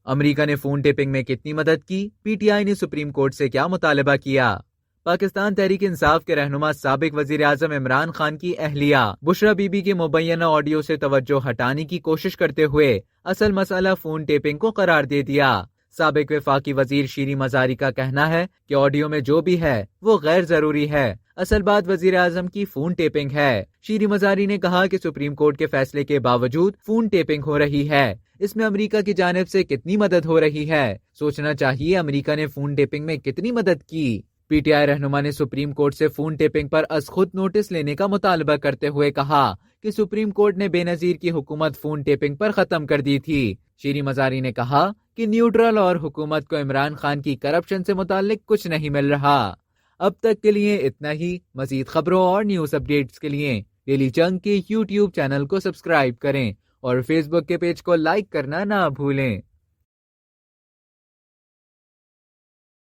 امریکہ نے phone tapping میں کتنی مدد کی؟ پی ٹی آئی نے سپریم کورٹ سے کیا مطالبہ کیا؟ پاکستان تحریک انصاف کے رہنما سابق وزیر اعظم عمران خان کی اہلیہ بشرا بی بی کے مبینہ آڈیو سے توجہ ہٹانے کی کوشش کرتے ہوئے اصل مسئلہ فون ٹیپنگ کو قرار دے دیا۔ سابق وفاقی وزیر شیریں مزاری کا کہنا ہے کہ آڈیو میں جو بھی ہے وہ غیر ضروری ہے، اصل بات وزیر اعظم کی فون ٹیپنگ ہے۔ شیریں مزاری نے کہا کہ سپریم کورٹ کے فیصلے کے باوجود فون ٹیپنگ ہو رہی ہے، اس میں امریکہ کی جانب سے کتنی مدد ہو رہی ہے؟ سوچنا چاہیے امریکہ نے فون ٹیپنگ میں کتنی مدد کی۔ پی ٹی آئی رہنما نے سپریم کورٹ سے فون ٹیپنگ پر از خود نوٹس لینے کا مطالبہ کرتے ہوئے کہا کہ سپریم کورٹ نے بے نظیر کی حکومت فون ٹیپنگ پر ختم کر دی تھی۔ شیریں مزاری نے کہا کہ نیوٹرل اور حکومت کو عمران خان کی کرپشن سے متعلق کچھ نہیں مل رہا۔ اب تک کے لیے اتنا ہی۔ مزید خبروں اور نیوز اپڈیٹس کے لیے ڈیلی چنک کے یوٹیوب چینل کو سبسکرائب کریں اور فیس بک کے پیج کو لائک کرنا نہ بھولیں۔